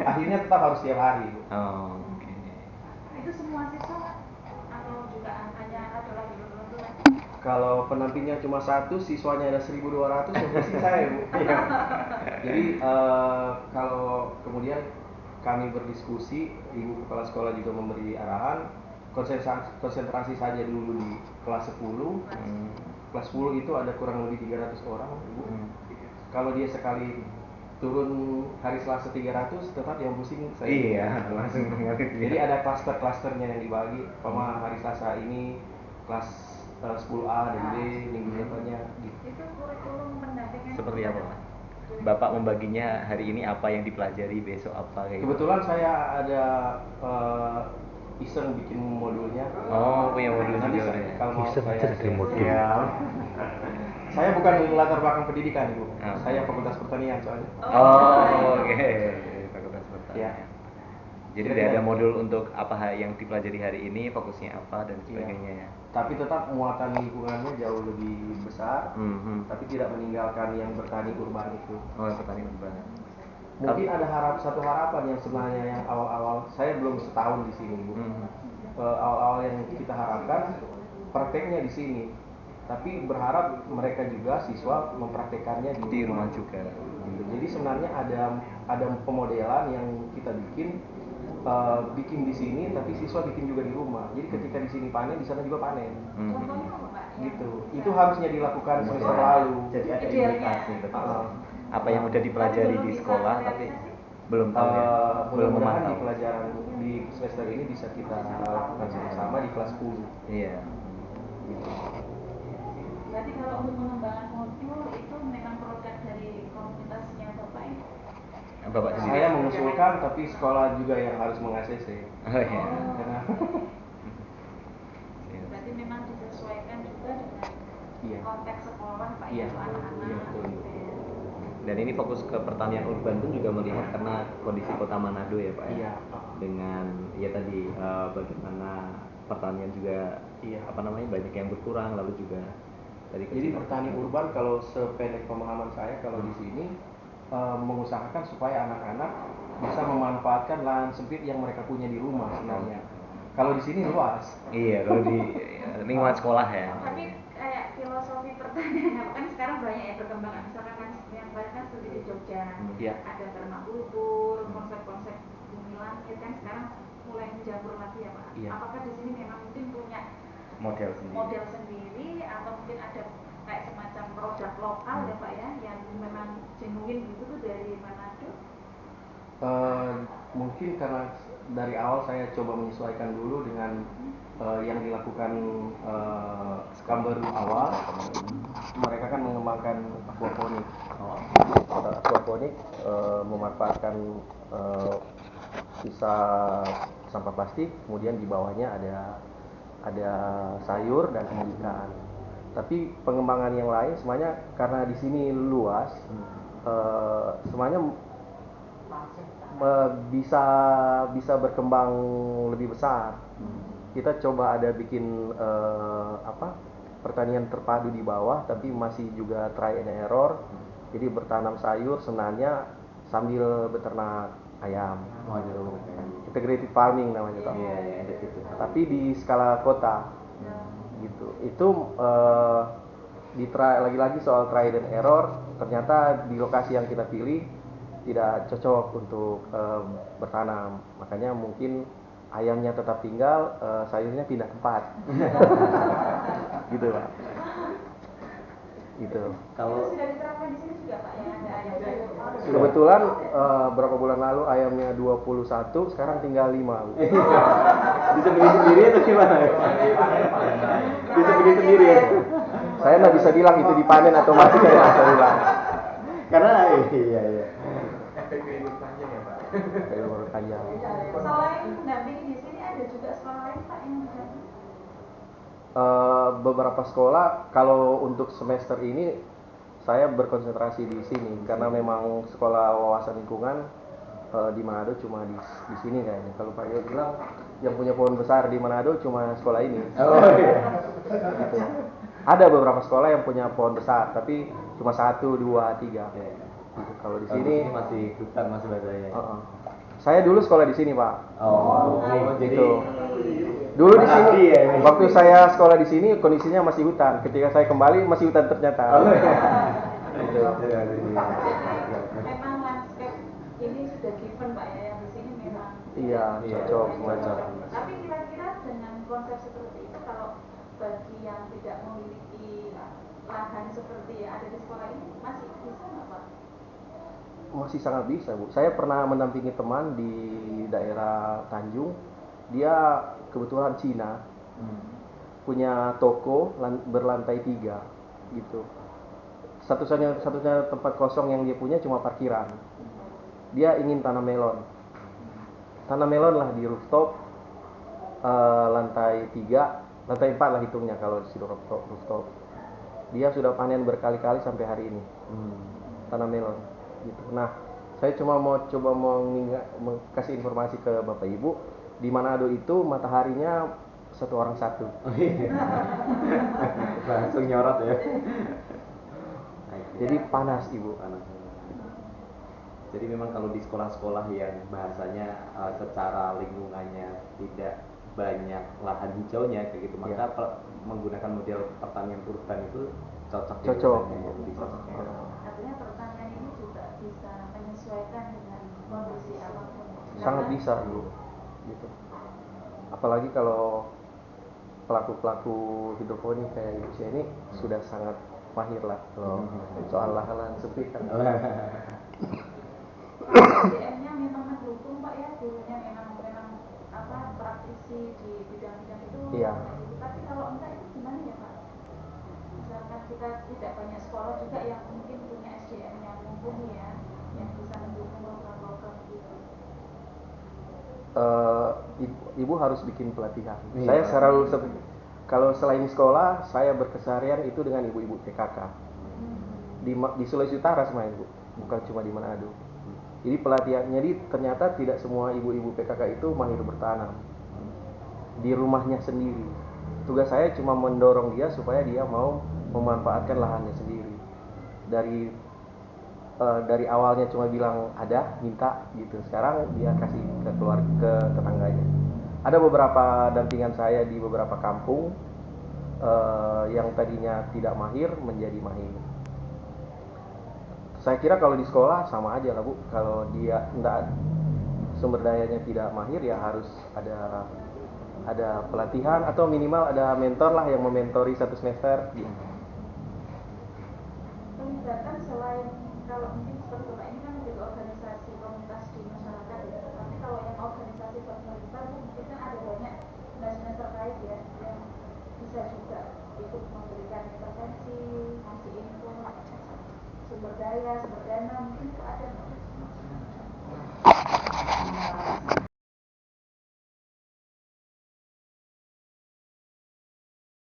Akhirnya tetap harus tiap hari. Oh, oke. Itu semua siswa atau juga hanya ada lagi tertentu? Kalau pendampingnya cuma satu, siswanya ada 1.200, yang pusing saya, Bu. Iya. Jadi kalau kemudian kami berdiskusi, Ibu Kepala Sekolah juga memberi arahan, konsentrasi saja dulu di kelas 10. Kelas 10 itu ada kurang lebih 300 orang, Ibu. Kalau dia sekali turun hari Selasa 300, tetap yang pusing saya. Iya, langsung mengerti. Jadi ada klaster-klasternya yang dibagi. Hari Selasa ini kelas 10A dan B, minggu depannya gitu. Itu kurikulum pendampingan Seperti apa, Pak? Bapak membaginya hari ini apa yang dipelajari, besok apa kayak gitu? Kebetulan saya ada iseng bikin modulnya. Oh, punya modul Nanti juga ya. kalau mau Iseng aja dari modul. Ya. Saya bukan latar belakang pendidikan, Ibu. Oh. Saya Fakultas Pertanian soalnya. Oh, oke. Fakultas Pertanian. Ya. Jadi udah ada modul untuk apa yang dipelajari hari ini, fokusnya apa dan sebagainya ya. Tapi tetap muatan lingkungannya jauh lebih besar, tapi tidak meninggalkan yang bertani urban itu. Oh, petani urban. Mungkin ada satu harapan yang sebenarnya yang awal-awal, saya belum setahun di sini, Bu. Awal-awal yang kita harapkan prakteknya di sini, tapi berharap mereka juga siswa mempraktekannya di rumah juga. Jadi sebenarnya ada pemodelan yang kita bikin di sini, tapi siswa bikin juga di rumah. Jadi ketika di sini panen, di sana juga panen. Contohnya apa, Pak? Gitu. Itu harusnya dilakukan semester lalu. Jadi ada Idealnya. indikasi apa yang udah dipelajari di sekolah tapi belum tahu ya. Belum Mudah-mudahan di memantau. pelajaran di semester ini bisa kita lakukan sama-sama di kelas 10. Iya. Berarti kalau untuk pengembangan modul itu memang produk dari komunitasnya Bapak ini? Bapak sendiri. Saya mengusulkan, tapi sekolah juga yang harus meng-ACC. Oh iya. Karena Berarti memang disesuaikan juga dengan Iya. konteks sekolah Pak, Iya. itu anak-anak. Iya, betul. gitu ya. Dan ini fokus ke pertanian urban pun juga melihat karena kondisi kota Manado ya Pak ya. Iya. Dengan ya tadi bagaimana pertanian juga Iya. banyak yang berkurang lalu juga tadi Jadi petani urban kalau sependek pemahaman saya kalau di sini mengusahakan supaya anak-anak bisa memanfaatkan lahan sempit yang mereka punya di rumah sebenarnya. Kalau di sini luas. Iya, kalau di lingkungan sekolah ya. Tapi kayak filosofi pertanian kan sekarang banyak yang berkembang. Misalkan kan yang banyak kan studi di Jogja, Iya. ada permakultur, konsep-konsep bumi langit kan sekarang mulai menjamur lagi ya Pak. Iya. Apakah di sini memang mungkin punya Model sendiri atau mungkin ada kayak semacam produk lokal ya Pak ya yang memang genuine gitu tuh dari Manado? Mungkin karena dari awal saya coba menyesuaikan dulu dengan yang dilakukan Kamber awal. Mereka kan mengembangkan aquaponik. Aquaponik memanfaatkan sisa sampah plastik, kemudian di bawahnya ada sayur dan ikan. Tapi pengembangan yang lain semuanya karena di sini luas, semuanya bisa berkembang lebih besar. Kita coba ada bikin pertanian terpadu di bawah, tapi masih juga try and error. Jadi bertanam sayur sebenarnya sambil beternak ayam. Integrated farming namanya Pak. Tapi di skala kota gitu. Itu lagi-lagi soal try and error. Ternyata di lokasi yang kita pilih tidak cocok untuk bertanam. Makanya mungkin ayamnya tetap tinggal, sayurnya pindah tempat. Gitu Pak. Gitu. Kalau sudah diterapkan di sini juga Pak ya ada ayam sayur. Kebetulan berapa bulan lalu ayamnya 21, sekarang tinggal 5. Bisa beli sendiri atau gimana? Bisa beli sendiri ya? Saya nggak bisa bilang itu dipanen atau mati, saya nggak bisa bilang. Karena iya. Efek libur panjang ya Pak. Libur panjang. Selain mendampingi di sini ada juga sekolah lain Pak yang mendampingi? Beberapa sekolah, kalau untuk semester ini saya berkonsentrasi di sini karena memang sekolah wawasan lingkungan di Manado cuma di sini kayaknya. Kalau Pak Yo bilang yang punya pohon besar di Manado cuma sekolah ini. Oh iya. Gitu. Ada beberapa sekolah yang punya pohon besar, tapi cuma 1, 2, 3. Gitu. Kalau di sini masih hutan masih bahasanya. Saya dulu sekolah di sini, Pak. Jadi Gitu. Dulu di sini, Mengabdi ya, ini. waktu saya sekolah di sini kondisinya masih hutan. Ketika saya kembali masih hutan ternyata. Gitu. Memang landscape ini sudah given Pak ya, yang di sini memang Iya, cocok, cocok. Tapi kira-kira dengan konsep seperti itu, kalau bagi yang tidak memiliki lahan seperti yang ada di sekolah ini, masih bisa nggak Pak? Masih sangat bisa, Bu. Saya pernah mendampingi teman di daerah Tanjung. Dia kebetulan Cina, punya toko berlantai 3 gitu. Satu-satunya tempat kosong yang dia punya cuma parkiran. Dia ingin tanam melon. Tanam melon lah di rooftop, lantai 3, lantai 4 lah hitungnya kalau di rooftop. Dia sudah panen berkali-kali sampai hari ini. Tanam melon gitu. Nah, saya cuma mau kasih informasi ke Bapak Ibu, di Manado itu mataharinya satu orang satu. Langsung nyorot ya. Jadi panas, Ibu. Jadi memang kalau di sekolah-sekolah yang bahasanya secara lingkungannya tidak banyak lahan hijaunya kayak gitu, maka menggunakan model pertanian urban itu cocok. Artinya pertanian ini juga bisa menyesuaikan dengan kondisi apapun. Sangat bisa, Bu. Gitu. Apalagi kalau pelaku hidroponik kayak Ibu ini sudah sangat mahir lah kalau soal lahan sempit kan. SDM-nya memang mendukung Pak ya, gurunya memang praktisi di bidang-bidang itu. Iya. Tapi kalau enggak itu gimana ya Pak? Misalkan kita tidak banyak sekolah juga yang mungkin punya SDM yang mumpuni ya, yang bisa mendukung program-program gitu. Ibu harus bikin pelatihan. Saya selalu kalau selain sekolah, saya berkeseharian itu dengan ibu-ibu PKK di Sulawesi Utara semuanya, Bu, bukan cuma di Manado. Jadi pelatihannya, jadi ternyata tidak semua ibu-ibu PKK itu mahir bertanam di rumahnya sendiri. Tugas saya cuma mendorong dia supaya dia mau memanfaatkan lahannya sendiri. Dari awalnya cuma bilang ada, minta gitu. Sekarang dia kasih ke tetangganya. Ada beberapa dampingan saya di beberapa kampung yang tadinya tidak mahir menjadi mahir. Saya kira kalau di sekolah sama aja lah, Bu. Kalau dia enggak, sumber dayanya tidak mahir, ya harus ada pelatihan atau minimal ada mentor lah yang mementori 1 semester gitu. Pelibatan selain kalau mungkin seperti Bapak ini kan menjadi organisasi komunitas di masyarakat ya. Tapi kalau yang organisasi pemerintah mungkin kan ada banyak dinas-dinas terkait ya yang bisa juga ikut memberikan intervensi, ngasih info, sumber daya, sumber dana, mungkin itu ada.